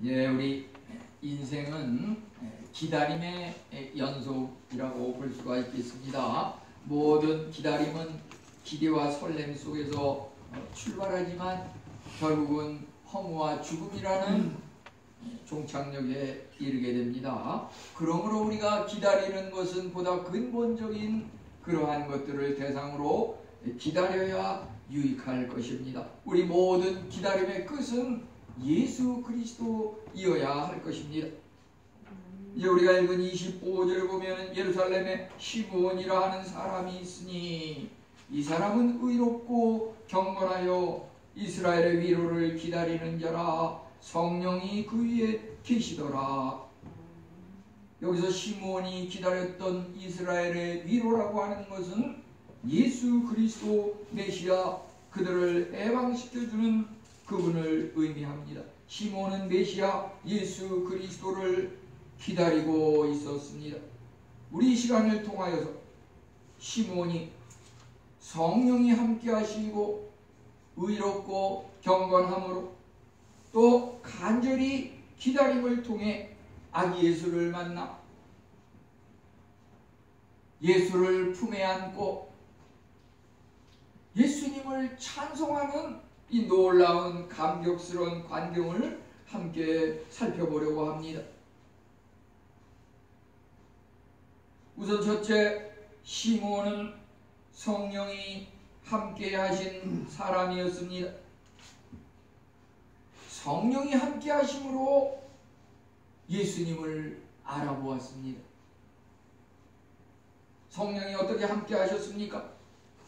예, 우리 인생은 기다림의 연속이라고 볼 수가 있겠습니다. 모든 기다림은 기대와 설렘 속에서 출발하지만 결국은 허무와 죽음이라는 종착역에 이르게 됩니다. 그러므로 우리가 기다리는 것은 보다 근본적인 그러한 것들을 대상으로 기다려야 유익할 것입니다. 우리 모든 기다림의 끝은 예수 그리스도이어야 할 것입니다. 이제 우리가 읽은 25절에 보면 예루살렘에 시므온이라 하는 사람이 있으니 이 사람은 의롭고 경건하여 이스라엘의 위로를 기다리는 자라. 성령이 그 위에 계시더라. 여기서 시므온이 기다렸던 이스라엘의 위로라고 하는 것은 예수 그리스도 메시아, 그들을 해방시켜주는 그분을 의미합니다. 시므온은 메시아 예수 그리스도를 기다리고 있었습니다. 우리 이 시간을 통하여서 시므온이 성령이 함께 하시고 의롭고 경건함으로 또 간절히 기다림을 통해 아기 예수를 만나 예수를 품에 안고 예수님을 찬송하는 이 놀라운 감격스러운 광경을 함께 살펴보려고 합니다. 우선 첫째, 시므온은 성령이 함께 하신 사람이었습니다. 성령이 함께 하심으로 예수님을 알아보았습니다. 성령이 어떻게 함께 하셨습니까?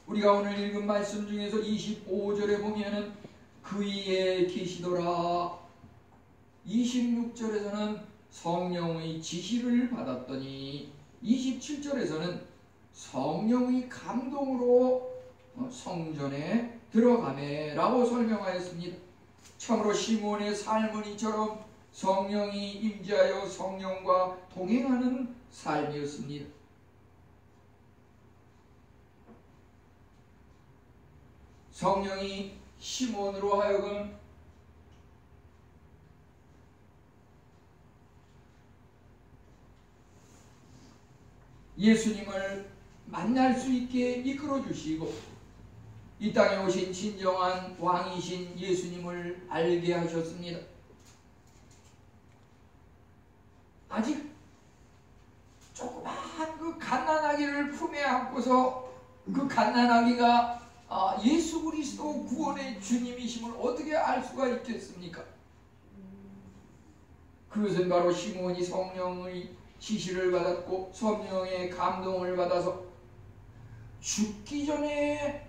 우리가 오늘 읽은 말씀 중에서 25절에 보면은 그 위에 계시더라. 26절에서는 성령의 지시를 받았더니 27절에서는 성령의 감동으로 성전에 들어가매라고 설명하였습니다. 참으로 시므온의 삶은 이처럼 성령이 임재하여 성령과 동행하는 삶이었습니다. 성령이 시므온으로 하여금 예수님을 만날 수 있게 이끌어 주시고 이 땅에 오신 진정한 왕이신 예수님을 알게 하셨습니다. 아직 조그마한 그 갓난아기를 품에 안고서 그 갓난아기가 예수 그리스도 구원의 주님이심을 어떻게 알 수가 있겠습니까? 그것은 바로 시므온이 성령의 지시를 받았고 성령의 감동을 받아서 죽기 전에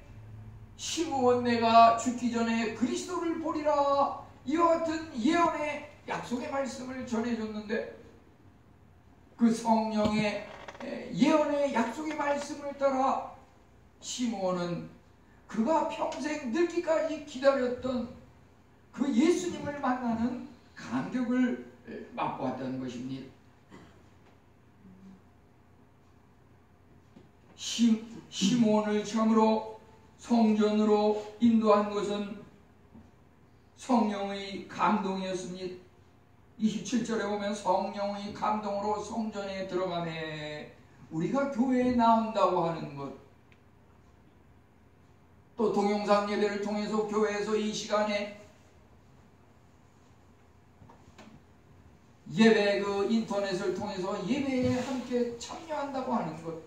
시므온 내가 죽기 전에 그리스도를 보리라 이와 같은 예언의 약속의 말씀을 전해줬는데 그 성령의 예언의 약속의 말씀을 따라 시므온은 그가 평생 늙기까지 기다렸던 그 예수님을 만나는 감격을 맛보았다는 것입니다. 시므온을 처음으로 성전으로 인도한 것은 성령의 감동이었습니다. 27절에 보면 성령의 감동으로 성전에 들어가매 우리가 교회에 나온다고 하는 것, 또 동영상 예배를 통해서 교회에서 이 시간에 예배 인터넷을 통해서 예배에 함께 참여한다고 하는 것,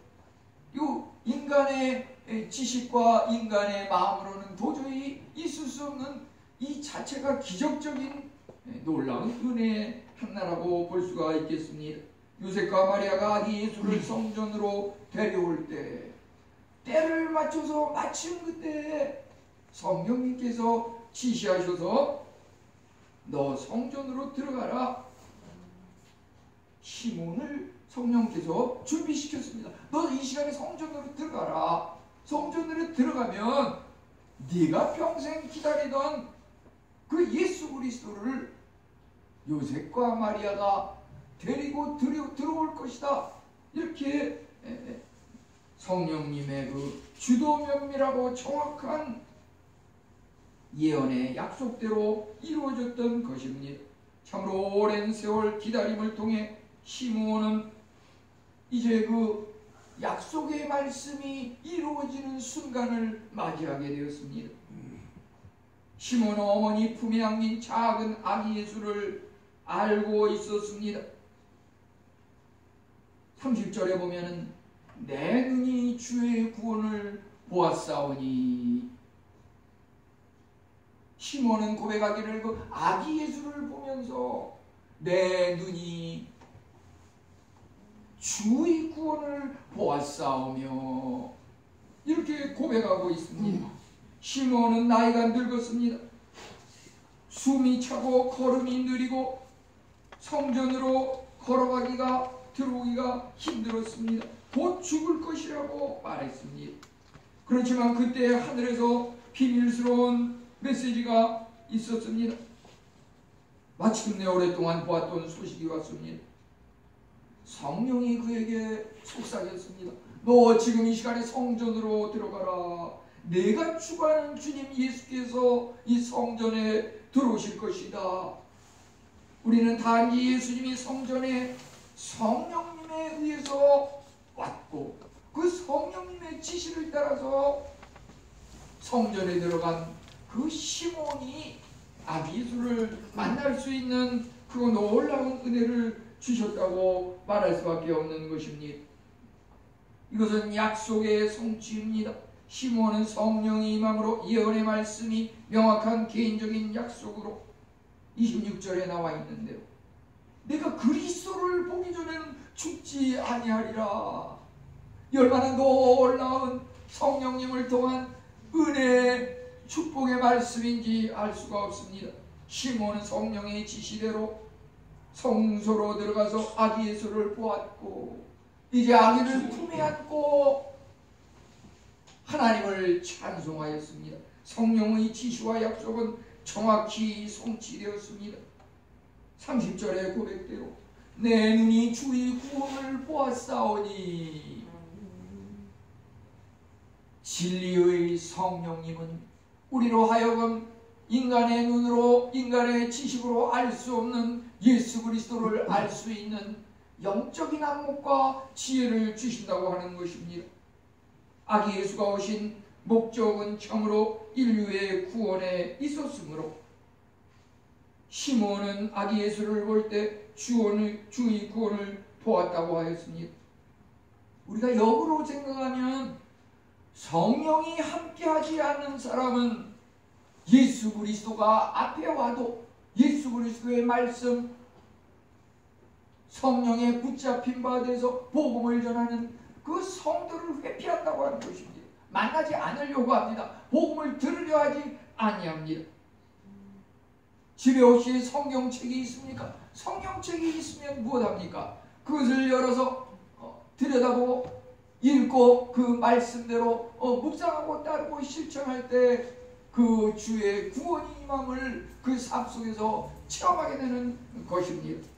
이 인간의 지식과 인간의 마음으로는 도저히 있을 수 없는 이 자체가 기적적인 놀라운 은혜의 하나라고 볼 수가 있겠습니다. 요셉과 마리아가 아기 예수를 성전으로 데려올 때 때를 맞춰서 마침 그때 성령님께서 지시하셔서 너 성전으로 들어가라. 시몬을 성령께서 준비시켰습니다. 너 이 시간에 성전으로 들어가라. 성전으로 들어가면 네가 평생 기다리던 그 예수 그리스도를 요셉과 마리아가 데리고 들어올 것이다. 이렇게 성령님의 그 주도 면밀하고 정확한 예언의 약속대로 이루어졌던 것입니다. 참으로 오랜 세월 기다림을 통해 시므온은 이제 그 약속의 말씀이 이루어지는 순간을 맞이하게 되었습니다. 시몬 어머니 품에 안긴 작은 아기 예수를 알고 있었습니다. 30절에 보면은 내 눈이 주의 구원을 보았사오니, 시몬은 고백하기를 그 아기 예수를 보면서 내 눈이 주의 구원을 보았사오며 이렇게 고백하고 있습니다. 시몬은 나이가 늙었습니다. 숨이 차고 걸음이 느리고 성전으로 걸어가기가 들어오기가 힘들었습니다. 곧 죽을 것이라고 말했습니다. 그렇지만 그때 하늘에서 비밀스러운 메시지가 있었습니다. 마침내 오랫동안 보았던 소식이 왔습니다. 성령이 그에게 속삭였습니다. 너 지금 이 시간에 성전으로 들어가라. 내가 추구하는 주님 예수께서 이 성전에 들어오실 것이다. 우리는 단지 예수님이 성전에 성령님에 의해서 왔고 그 성령님의 지시를 따라서 성전에 들어간 그 시몬이 아기 예수를 만날 수 있는 그 놀라운 은혜를 주셨다고 말할 수밖에 없는 것입니다. 이것은 약속의 성취입니다. 시몬은 성령이 임함으로 예언의 말씀이 명확한 개인적인 약속으로 26절에 나와 있는데요. 내가 그리스도를 보기 전에는 죽지 아니하리라. 얼마나 놀라운 성령님을 통한 은혜의 축복의 말씀인지 알 수가 없습니다. 시몬은 성령의 지시대로 성소로 들어가서 아기 예수를 보았고 이제 아기를 품에 안고 하나님을 찬송하였습니다. 성령의 지시와 약속은 정확히 성취되었습니다. 30절의 고백대로 내 눈이 주의 구원을 보았사오니, 진리의 성령님은 우리로 하여금 인간의 눈으로 인간의 지식으로 알 수 없는 예수 그리스도를 알 수 있는 영적인 안목과 지혜를 주신다고 하는 것입니다. 아기 예수가 오신 목적은 참으로 인류의 구원에 있었으므로 시몬은 아기 예수를 볼 때 주의 구원을 보았다고 하였습니다. 우리가 역으로 생각하면 성령이 함께하지 않는 사람은 예수 그리스도가 앞에 와도 예수 그리스도의 말씀, 성령에 붙잡힌 바 돼서 복음을 전하는 그 성도를 회피한다고 하는 것입니다. 만나지 않으려고 합니다. 복음을 들으려 하지 아니합니다. 집에 혹시 성경책이 있습니까? 성경책이 있으면 무엇합니까? 그것을 열어서 들여다보고 읽고 그 말씀대로 묵상하고 따르고 실천할 때 그 주의 구원이 임함을 그 삶 속에서 체험하게 되는 것입니다.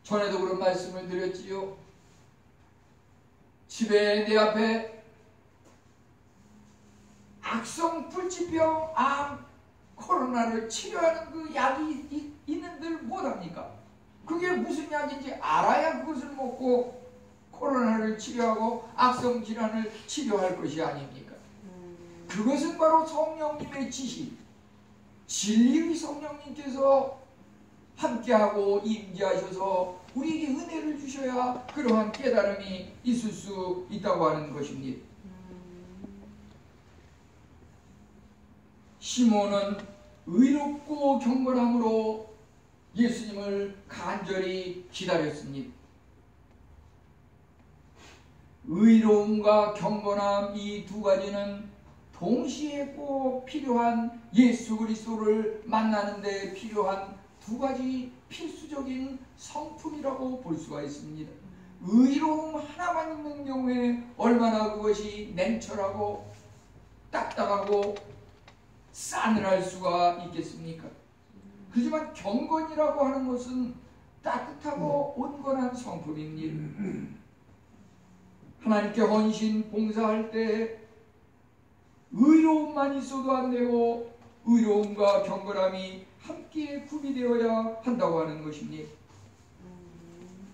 전에도 그런 말씀을 드렸지요. 집에 내 앞에 악성 불치병, 암, 코로나를 치료하는 그 약이 있는들 못합니까? 그게 무슨 약인지 알아야 그것을 먹고 코로나를 치료하고 악성 질환을 치료할 것이 아닙니까? 그것은 바로 성령님의 지시, 진리의 성령님께서 함께하고 임재하셔서 우리에게 은혜를 주셔야 그러한 깨달음이 있을 수 있다고 하는 것입니다. 시몬은 의롭고 경건함으로 예수님을 간절히 기다렸습니다. 의로움과 경건함, 이 두 가지는 동시에 꼭 필요한 예수 그리스도를 만나는 데 필요한 두 가지 필수적인 성품이라고 볼 수가 있습니다. 의로움 하나만 있는 경우에 얼마나 그것이 냉철하고 딱딱하고 싸늘할 수가 있겠습니까? 하지만 경건이라고 하는 것은 따뜻하고 온건한 성품입니다. 하나님께 헌신 봉사할 때 의로움만 있어도 안 되고 의로움과 경건함이 함께 구비되어야 한다고 하는 것입니다.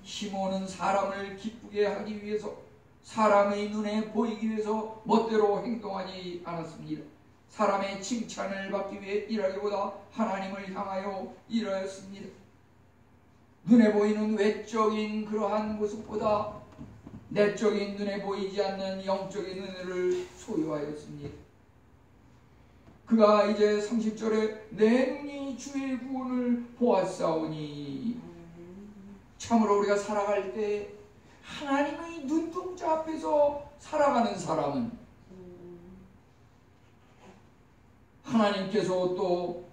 시몬은 사람을 기쁘게 하기 위해서, 사람의 눈에 보이기 위해서 멋대로 행동하지 않았습니다. 사람의 칭찬을 받기 위해 일하기보다 하나님을 향하여 일하였습니다. 눈에 보이는 외적인 그러한 모습보다 내적인 눈에 보이지 않는 영적인 은혜를 소유하였습니다. 그가 이제 30절에 내 눈이 주의 구원을 보았사오니, 참으로 우리가 살아갈 때 하나님의 눈동자 앞에서 살아가는 사람은 하나님께서 또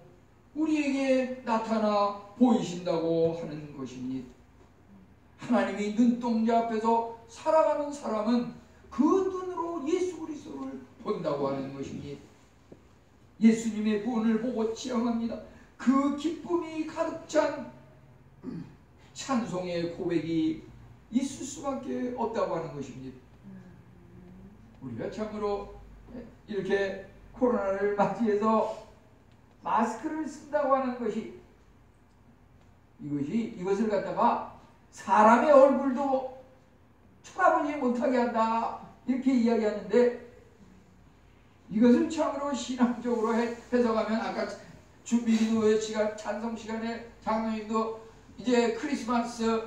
우리에게 나타나 보이신다고 하는 것입니다. 하나님의 눈동자 앞에서 살아가는 사람은 그 눈으로 예수 그리스도를 본다고 하는 것입니다. 예수님의 구원을 보고 지향합니다. 그 기쁨이 가득 찬 찬송의 고백이 있을 수밖에 없다고 하는 것입니다. 우리가 참으로 이렇게 코로나를 맞이해서 마스크를 쓴다고 하는 것이, 이것을 갖다가 사람의 얼굴도 쳐다보지 못하게 한다, 이렇게 이야기하는데, 이것을 참으로 신앙적으로 해석하면, 아까 준비기도 시간, 찬송 시간에 장로님도 이제 크리스마스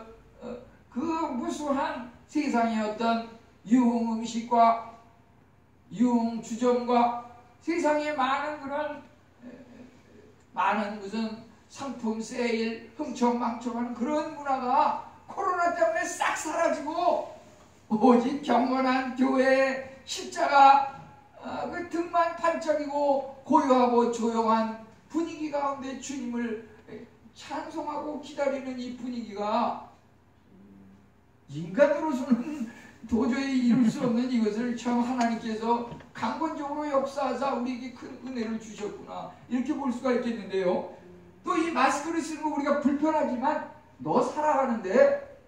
그 무수한 세상의 어떤 유흥 음식과 유흥 주점과 세상에 많은 그런 많은 무슨 상품 세일 흥청망청하는 그런 문화가 코로나 때문에 싹 사라지고 오직 경건한 교회의 십자가 그 등만 반짝이고 고요하고 조용한 분위기 가운데 주님을 찬송하고 기다리는 이 분위기가 인간으로서는 도저히 이룰 수 없는 이것을 참 하나님께서 강권적으로 역사하사 우리에게 큰 은혜를 주셨구나, 이렇게 볼 수가 있겠는데요. 또 이 마스크를 쓰는 거 우리가 불편하지만 너 살아가는데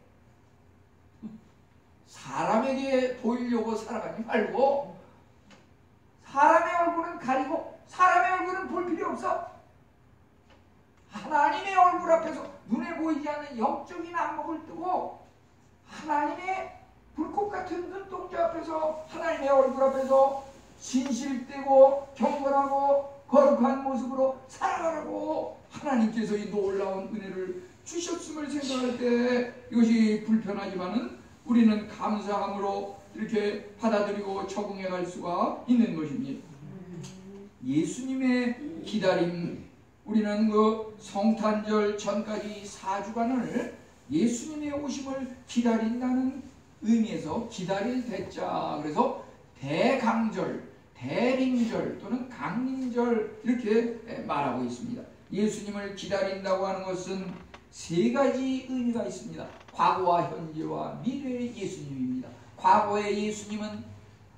사람에게 보이려고 살아가지 말고 사람의 얼굴은 가리고 사람의 얼굴은 볼 필요 없어. 하나님의 얼굴 앞에서 눈에 보이지 않는 영적인 안목을 뜨고 하나님의 불꽃 같은 눈동자 앞에서, 하나님의 얼굴 앞에서 진실되고 경건하고 거룩한 모습으로 살아가라고 하나님께서 이 놀라운 은혜를 주셨음을 생각할 때 이것이 불편하지만은 우리는 감사함으로 이렇게 받아들이고 적응해 갈 수가 있는 것입니다. 예수님의 기다림, 우리는 그 성탄절 전까지 4주간을 예수님의 오심을 기다린다는 의미에서 기다릴 대자, 그래서 대강절, 대림절 또는 강림절 이렇게 말하고 있습니다. 예수님을 기다린다고 하는 것은 세 가지 의미가 있습니다. 과거와 현재와 미래의 예수님입니다. 과거의 예수님은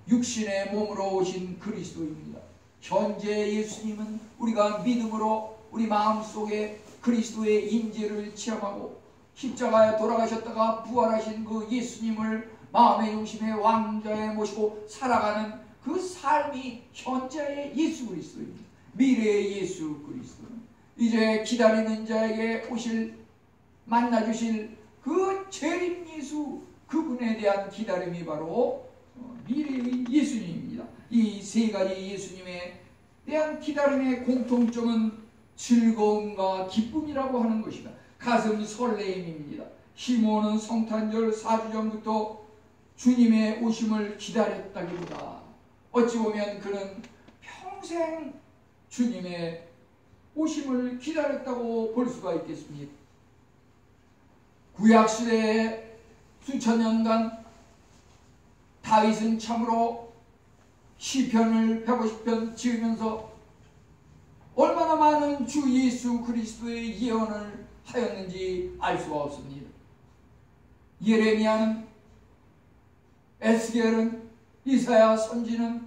육신의 몸으로 오신 그리스도입니다. 현재의 예수님은 우리가 믿음으로 우리 마음속에 그리스도의 임재를 체험하고 십자가에 돌아가셨다가 부활하신 그 예수님을 마음의 중심에 왕좌에 모시고 살아가는 그 삶이 현재의 예수 그리스도입니다. 미래의 예수 그리스도는 이제 기다리는 자에게 만나주실 그 재림 예수, 그분에 대한 기다림이 바로 미래의 예수님입니다. 이 세 가지 예수님에 대한 기다림의 공통점은 즐거움과 기쁨이라고 하는 것이다. 가슴 설레임입니다. 시몬은 성탄절 4주 전부터 주님의 오심을 기다렸다기보다 어찌 보면 그는 평생 주님의 오심을 기다렸다고 볼 수가 있겠습니다. 구약시대에 수천 년간 다윗은 참으로 시편을 150편 지으면서 얼마나 많은 주 예수 그리스도의 예언을 하였는지 알 수가 없습니다. 예레미야는, 에스겔은, 이사야 선지는,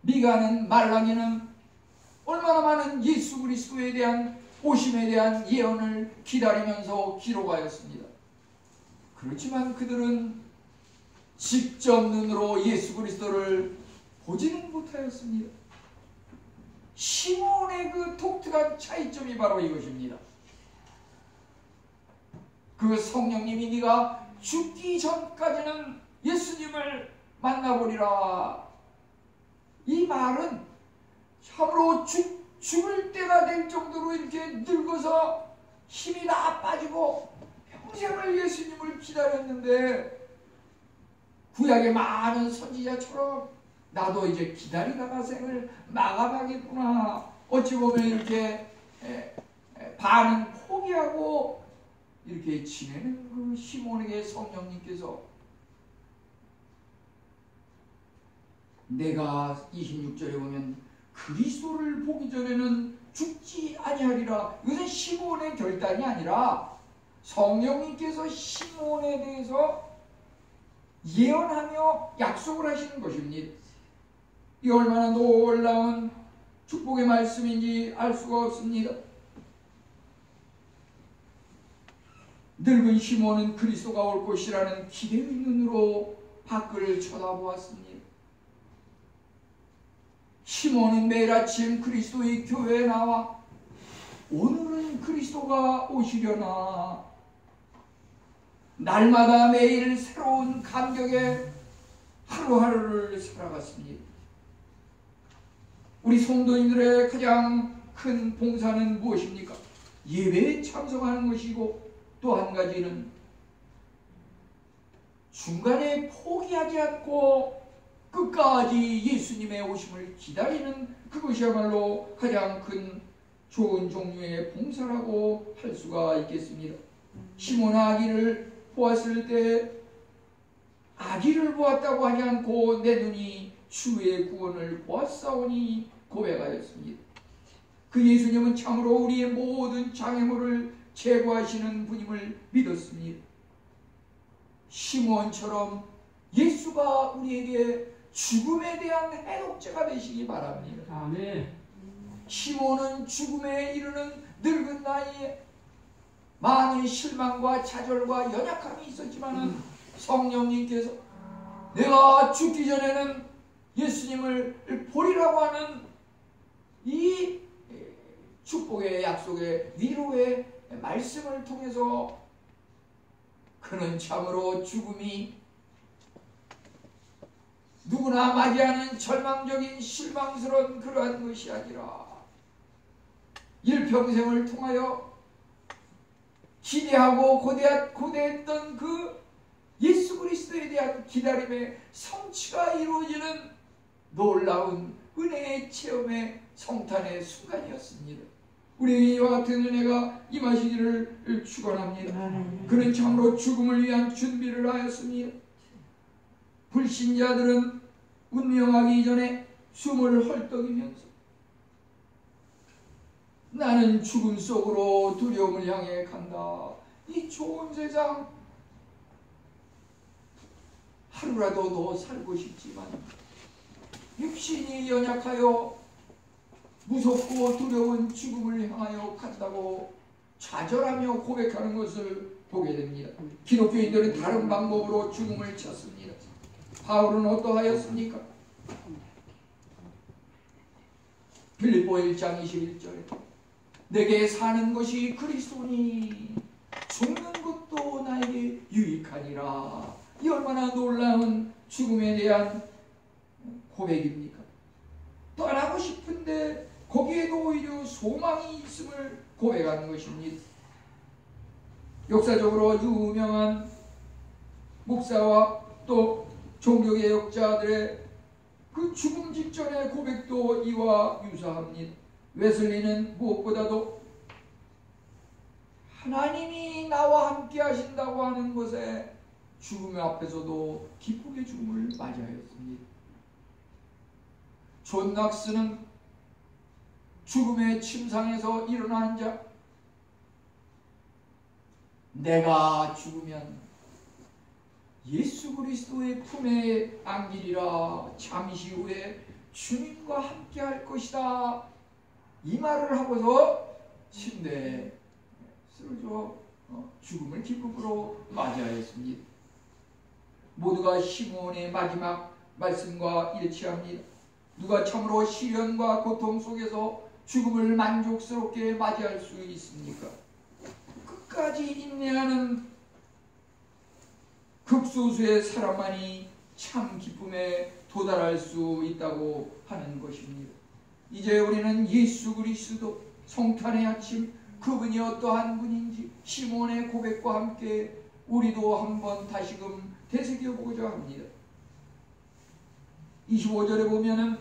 미가는, 말라기는 얼마나 많은 예수 그리스도에 대한 오심에 대한 예언을 기다리면서 기록하였습니다. 그렇지만 그들은 직접 눈으로 예수 그리스도를 보지는 못하였습니다. 시몬의 그 독특한 차이점이 바로 이것입니다. 그 성령님이 네가 죽기 전까지는 예수님을 만나보리라. 이 말은 참으로 죽을 때가 될 정도로 이렇게 늙어서 힘이 다 빠지고 평생을 예수님을 기다렸는데, 구약의 많은 선지자처럼 나도 이제 기다리다가 생을 마감하겠구나, 어찌 보면 이렇게 반은 포기하고 이렇게 지내는 그 시몬에게 성령님께서 내가 26절에 보면 그리스도를 보기 전에는 죽지 아니하리라. 이것은 시몬의 결단이 아니라 성령님께서 시몬에 대해서 예언하며 약속을 하시는 것입니다. 이 얼마나 놀라운 축복의 말씀인지 알 수가 없습니다. 늙은 시몬은 그리스도가 올 것이라는 기대의 눈으로 밖을 쳐다보았습니다. 시몬은 매일 아침 그리스도의 교회에 나와 오늘은 그리스도가 오시려나, 날마다 매일 새로운 감격에 하루하루를 살아갔습니다. 우리 성도님들의 가장 큰 봉사는 무엇입니까? 예배에 참석하는 것이고, 또 한 가지는 중간에 포기하지 않고 끝까지 예수님의 오심을 기다리는 그것이야말로 가장 큰 좋은 종류의 봉사라고 할 수가 있겠습니다. 시몬 아기를 보았을 때 아기를 보았다고 하지 않고 내 눈이 주의 구원을 보았사오니 고백하였습니다. 그 예수님은 참으로 우리의 모든 장애물을 제거하시는 분임을 믿었습니다. 시몬처럼 예수가 우리에게 죽음에 대한 해독제가 되시기 바랍니다. 아멘. 시몬은 죽음에 이르는 늙은 나이에 많은 실망과 좌절과 연약함이 있었지만 성령님께서 내가 죽기 전에는 예수님을 보리라고 하는 이 축복의 약속의 위로의 말씀을 통해서 그는 참으로 죽음이 누구나 맞이하는 절망적인 실망스러운 그러한 것이 아니라 일평생을 통하여 기대하고 고대했던 그 예수 그리스도에 대한 기다림의 성취가 이루어지는 놀라운 은혜의 체험의 성탄의 순간이었습니다. 우리 이와 같은 은혜가 임하시기를 축원합니다. 그는 참으로 죽음을 위한 준비를 하였습니다. 불신자들은 운명하기 전에 숨을 헐떡이면서 나는 죽음 속으로 두려움을 향해 간다. 이 좋은 세상 하루라도 더 살고 싶지만 육신이 연약하여 무섭고 두려운 죽음을 향하여 간다고 좌절하며 고백하는 것을 보게 됩니다. 기독교인들은 다른 방법으로 죽음을 찾습니다. 바울은 어떠하였습니까? 빌립보 1장 21절에 내게 사는 것이 그리스도니 죽는 것도 나에게 유익하니라. 이 얼마나 놀라운 죽음에 대한 고백입니까? 떠나고 싶은데 거기에도 오히려 소망이 있음을 고백하는 것입니다. 역사적으로 유명한 목사와 또 종교개혁자들의 그 죽음 직전의 고백도 이와 유사합니다. 웨슬리는 무엇보다도 하나님이 나와 함께 하신다고 하는 것에 죽음 앞에서도 기쁘게 죽음을 맞이하였습니다. 존 낙스는 죽음의 침상에서 일어난 자, 내가 죽으면 예수 그리스도의 품에 안기리라. 잠시 후에 주님과 함께 할 것이다. 이 말을 하고서 침대에 쓰러져 죽음을 기쁨으로 맞이하였습니다. 모두가 시몬의 마지막 말씀과 일치합니다. 누가 참으로 시련과 고통 속에서 죽음을 만족스럽게 맞이할 수 있습니까? 끝까지 인내하는 극소수의 사람만이 참 기쁨에 도달할 수 있다고 하는 것입니다. 이제 우리는 예수 그리스도 성탄의 아침, 그분이 어떠한 분인지 시몬의 고백과 함께 우리도 한번 다시금 되새겨보고자 합니다. 25절에 보면은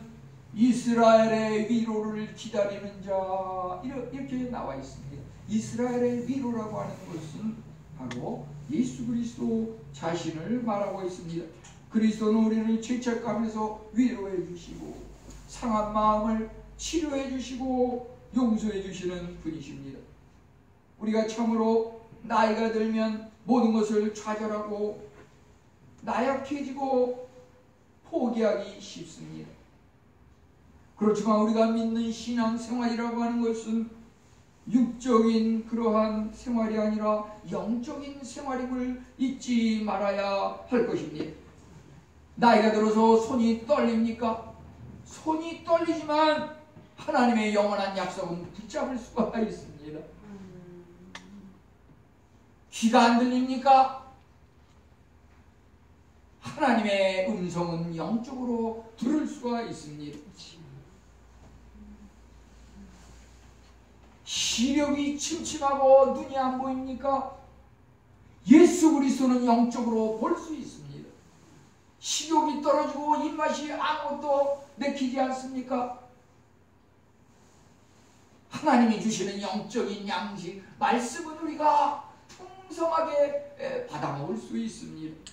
이스라엘의 위로를 기다리는 자, 이렇게 나와 있습니다. 이스라엘의 위로라고 하는 것은 바로 예수 그리스도 자신을 말하고 있습니다. 그리스도는 우리를 죄책감에서 위로해 주시고 상한 마음을 치료해 주시고 용서해 주시는 분이십니다. 우리가 참으로 나이가 들면 모든 것을 좌절하고 나약해지고 포기하기 쉽습니다. 그렇지만 우리가 믿는 신앙생활이라고 하는 것은 육적인 그러한 생활이 아니라 영적인 생활임을 잊지 말아야 할 것입니다. 나이가 들어서 손이 떨립니까? 손이 떨리지만 하나님의 영원한 약속은 붙잡을 수가 있습니다. 귀가 안 들립니까? 하나님의 음성은 영적으로 들을 수가 있습니다. 시력이 침침하고 눈이 안 보입니까? 예수 그리스도는 영적으로 볼 수 있습니다. 식욕이 떨어지고 입맛이 아무것도 내키지 않습니까? 하나님이 주시는 영적인 양식, 말씀은 우리가 풍성하게 받아먹을 수 있습니다.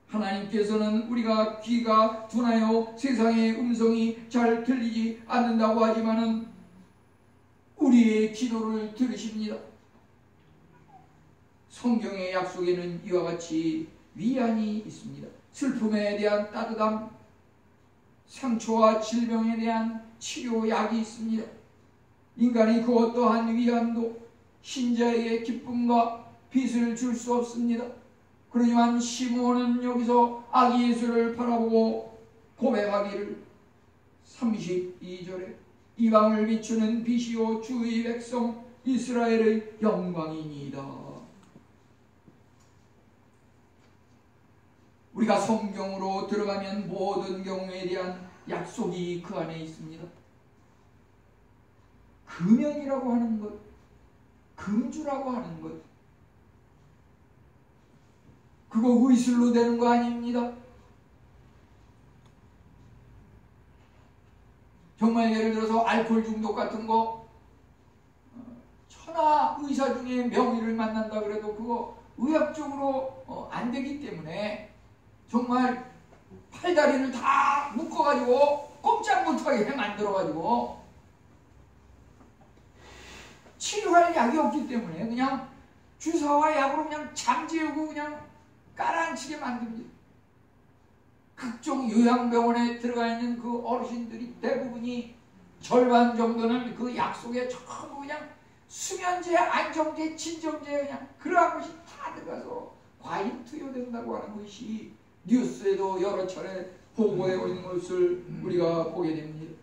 하나님께서는 우리가 귀가 둔하여 세상의 음성이 잘 들리지 않는다고 하지만은 우리의 기도를 들으십니다. 성경의 약속에는 이와 같이 위안이 있습니다. 슬픔에 대한 따뜻함, 상처와 질병에 대한 치료약이 있습니다. 인간이 그 어떠한 위안도 신자에게 기쁨과 빛을 줄 수 없습니다. 그러지만 시몬은 여기서 아기 예수를 바라보고 고백하기를 32절에 이방을 비추는 빛이요 주의 백성 이스라엘의 영광이니이다. 우리가 성경으로 들어가면 모든 경우에 대한 약속이 그 안에 있습니다. 금연이라고 하는 것, 금주라고 하는 것, 그거 의술로 되는 거 아닙니다. 정말 예를 들어서 알코올 중독 같은 거, 천하 의사 중에 명의를 만난다 그래도 그거 의학적으로 안 되기 때문에 정말 팔다리를 다 묶어가지고 꼼짝 못하게 만들어가지고 치료할 약이 없기 때문에 그냥 주사와 약으로 그냥 잠재우고 그냥 깔아앉히게 만듭니다. 각종 요양병원에 들어가 있는 그 어르신들이 대부분이 절반 정도는 그 약 속에 전부 그냥 수면제, 안정제, 진정제 그냥 그러한 것이 다 들어가서 과잉 투여된다고 하는 것이 뉴스에도 여러 차례 보고되고 있는 것을 우리가 보게 됩니다.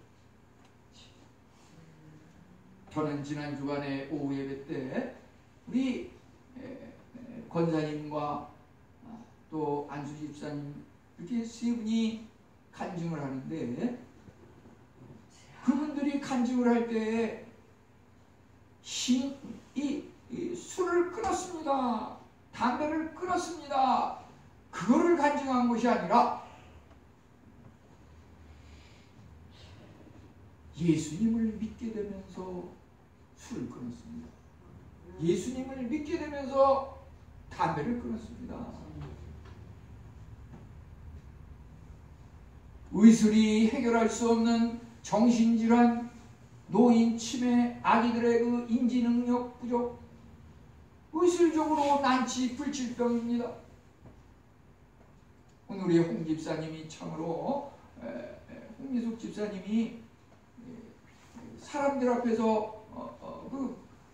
저는 지난 주간에 오후 예배 때 우리 권사님과 또 안수 집사님 이렇게 세 분이 간증을 하는데 그분들이 간증을 할 때 술을 끊었습니다. 담배를 끊었습니다. 그거를 간증한 것이 아니라 예수님을 믿게 되면서 술을 끊었습니다. 예수님을 믿게 되면서 담배를 끊었습니다. 의술이 해결할 수 없는 정신질환, 노인 치매, 아기들의 그 인지능력 부족, 의술적으로 난치 불치병입니다. 오늘 우리 홍 집사님이 참으로 홍미숙 집사님이 사람들 앞에서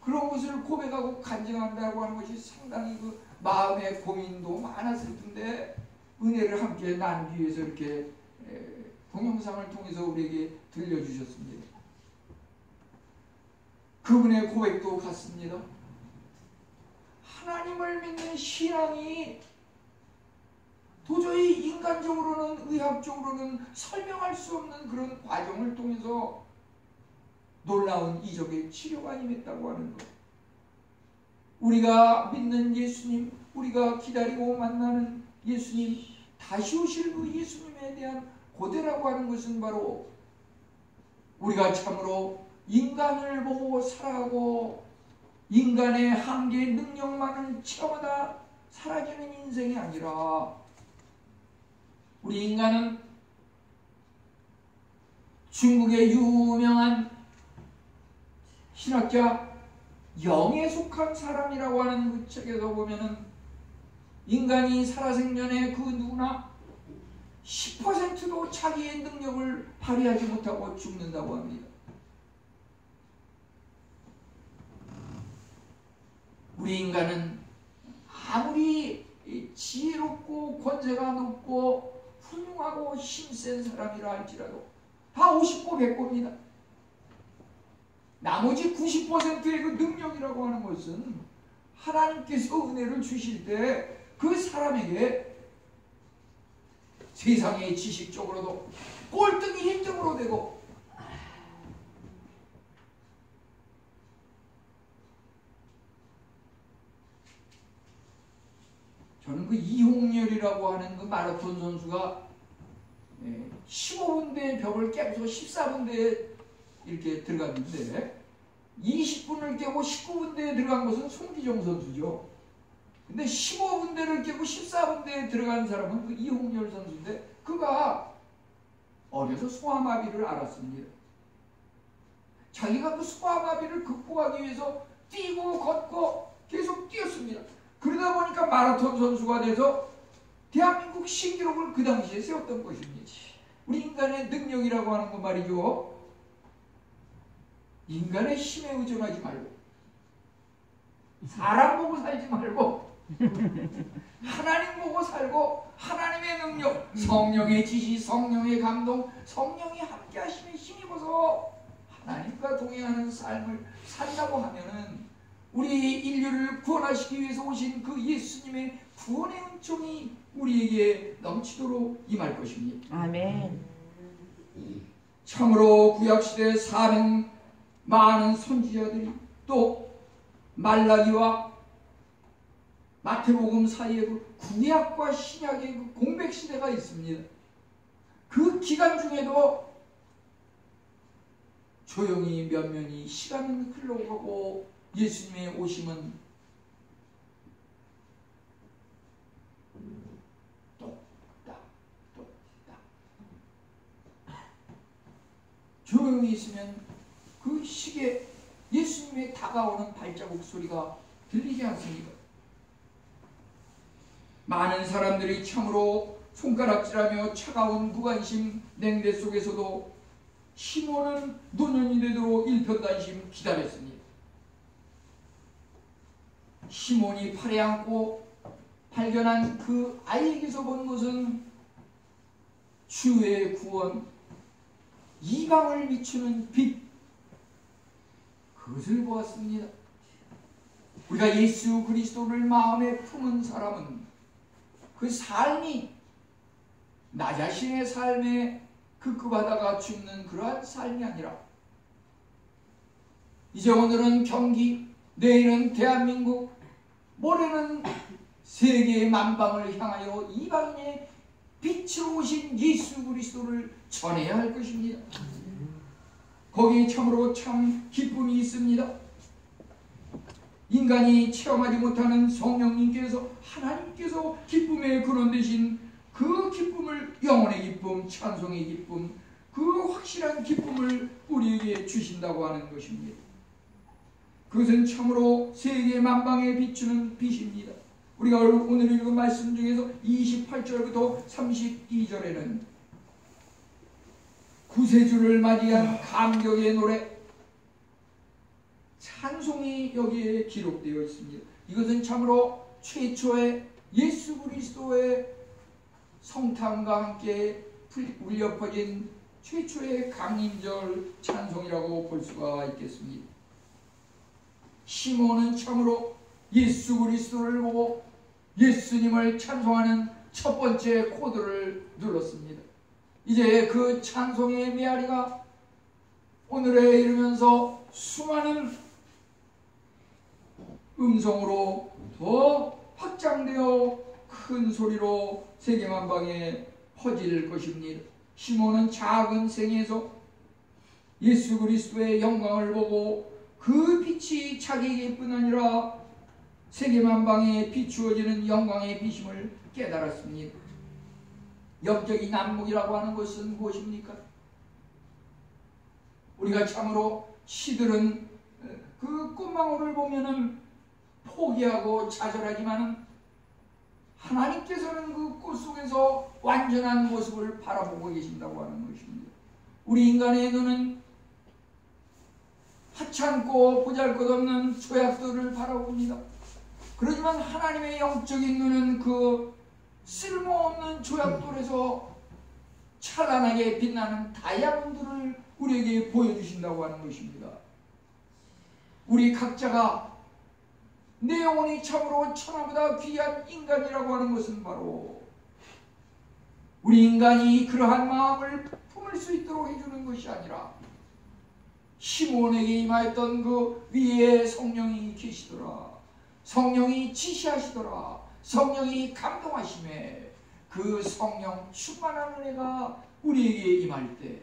그런 것을 고백하고 간증한다고 하는 것이 상당히 그 마음의 고민도 많았을 텐데 은혜를 함께 나누기 위해서 이렇게 동영상을 통해서 우리에게 들려주셨습니다. 그분의 고백도 같습니다. 하나님을 믿는 신앙이 도저히 인간적으로는 의학적으로는 설명할 수 없는 그런 과정을 통해서 놀라운 이적의 치료가 임했다고 하는 것. 우리가 믿는 예수님, 우리가 기다리고 만나는 예수님, 다시 오실 그 예수님에 대한 고대라고 하는 것은 바로 우리가 참으로 인간을 보고 살아가고 인간의 한계 능력만을 체험하다 사라지는 인생이 아니라 우리 인간은 중국의 유명한 신학자 영에 속한 사람이라고 하는 그 책에서 보면은 인간이 살아생전에 그 누구나 10%도 자기의 능력을 발휘하지 못하고 죽는다고 합니다. 우리 인간은 아무리 지혜롭고 권세가 높고 훌륭하고 힘센 사람이라 할지라도 다 50고 100고입니다. 나머지 90%의 그 능력이라고 하는 것은 하나님께서 은혜를 주실 때 그 사람에게 세상의 지식적으로도 꼴등이 1등으로 되고 저는 그 이홍렬이라고 하는 그 마라톤 선수가 15분대의 벽을 깨고서 14분대에 이렇게 들어갔는데 20분을 깨고 19분대에 들어간 것은 송기정 선수죠. 근데 15분대를 깨고 14분대에 들어간 사람은 그 이홍렬 선수인데 그가 어려서 소아마비를 앓았습니다. 자기가 그 소아마비를 극복하기 위해서 뛰고 걷고 계속 뛰었습니다. 그러다 보니까 마라톤 선수가 돼서 대한민국 신기록을 그 당시에 세웠던 것입니다. 우리 인간의 능력이라고 하는 거 말이죠. 인간의 힘에 의존하지 말고 사람 보고 살지 말고 하나님 보고 살고 하나님의 능력, 성령의 지시, 성령의 감동, 성령이 함께 하심에 힘입어서 하나님과 동행하는 삶을 산다고 하면은 우리 인류를 구원하시기 위해서 오신 그 예수님의 구원의 은총이 우리에게 넘치도록 임할 것입니다. 아멘. 참으로 구약시대 400 많은 선지자들이 또 말라기와 마태복음 사이에 그 구약과 신약의 그 공백시대가 있습니다. 그 기간 중에도 조용히 면면히 시간은 흘러가고 예수님의 오심은 똑딱 조용히 있으면 그 시계 예수님의 다가오는 발자국 소리가 들리지 않습니까? 많은 사람들이 참으로 손가락질하며 차가운 무관심 냉대 속에서도 시몬은 노년이 되도록 일편단심 기다렸습니다. 시몬이 팔에 안고 발견한 그 아이에게서 본 것은 주의 구원, 이방을 비추는 빛, 그것을 보았습니다. 우리가 예수 그리스도를 마음에 품은 사람은 그 삶이 나 자신의 삶에 급급하다가 죽는 그러한 삶이 아니라 이제 오늘은 경기, 내일은 대한민국, 모레는 세계의 만방을 향하여 이방인의 빛으로 오신 예수 그리스도를 전해야 할 것입니다. 거기에 참으로 참 기쁨이 있습니다. 인간이 체험하지 못하는 성령님께서 하나님께서 기쁨의 근원 되신 그 기쁨을, 영혼의 기쁨, 찬송의 기쁨, 그 확실한 기쁨을 우리에게 주신다고 하는 것입니다. 그것은 참으로 세계 만방에 비추는 빛입니다. 우리가 오늘 읽은 말씀 중에서 28절부터 32절에는 구세주를 맞이한 감격의 노래, 찬송이 여기에 기록되어 있습니다. 이것은 참으로 최초의 예수 그리스도의 성탄과 함께 울려 퍼진 최초의 강림절 찬송이라고 볼 수가 있겠습니다. 시몬은 참으로 예수 그리스도를 보고 예수님을 찬송하는 첫 번째 코드를 눌렀습니다. 이제 그 찬송의 메아리가 오늘에 이르면서 수많은 음성으로 더 확장되어 큰 소리로 세계만방에 퍼질 것입니다. 시몬은 작은 생에서 예수 그리스도의 영광을 보고 그 빛이 자기에게 뿐 아니라 세계만방에 비추어지는 영광의 빛임을 깨달았습니다. 영적인 안목이라고 하는 것은 무엇입니까? 우리가 참으로 시들은 그 꽃망울을 보면은 포기하고 좌절하지만은 하나님께서는 그 꽃 속에서 완전한 모습을 바라보고 계신다고 하는 것입니다. 우리 인간의 눈은 하찮고 보잘것없는 조약돌을 바라봅니다. 그렇지만 하나님의 영적인 눈은 그 쓸모없는 조약돌에서 찬란하게 빛나는 다이아몬드를 우리에게 보여주신다고 하는 것입니다. 우리 각자가 내 영혼이 참으로 천하보다 귀한 인간이라고 하는 것은 바로 우리 인간이 그러한 마음을 품을 수 있도록 해주는 것이 아니라 시몬에게 임하였던 그 위에 성령이 계시더라. 성령이 지시하시더라. 성령이 감동하심에 그 성령 충만한 은혜가 우리에게 임할 때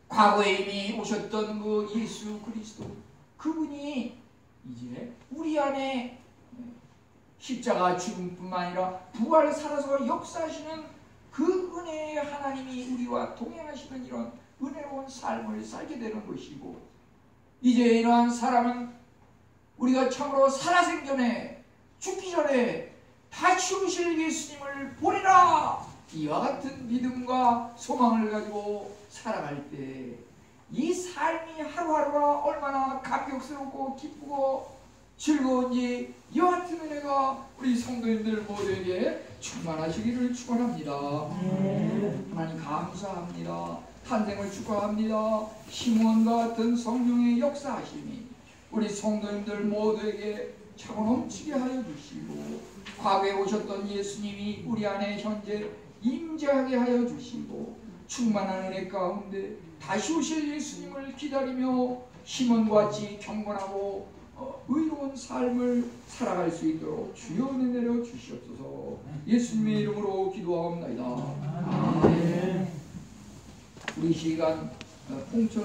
과거에 이미 오셨던 그 예수 그리스도 그분이 이제 우리 안에 십자가 죽음뿐만 아니라 부활 살아서 역사하시는 그 은혜의 하나님이 우리와 동행하시는 이런 은혜로운 삶을 살게 되는 것이고, 이제 이러한 사람은 우리가 참으로 살아생전에 죽기 전에 다 치우실 예수님을 보리라, 이와 같은 믿음과 소망을 가지고 살아갈 때 이 삶이 하루하루가 얼마나 감격스럽고 기쁘고 즐거운지 이와 같은 은혜가 우리 성도님들 모두에게 충만하시기를 축원합니다. 하나님 감사합니다. 탄생을 축하합니다. 시몬과 같은 성령의 역사하심이 우리 성도님들 모두에게 차고 넘치게 하여 주시고, 과거에 오셨던 예수님이 우리 안에 현재 임재하게 하여 주시고, 충만한 은혜 가운데 다시 오실 예수님을 기다리며 시몬과 같이 경건하고 의로운 삶을 살아갈 수 있도록 주여 은혜 내려 주시옵소서. 예수님의 이름으로 기도하옵나이다. 아멘. 우리 시간 홍천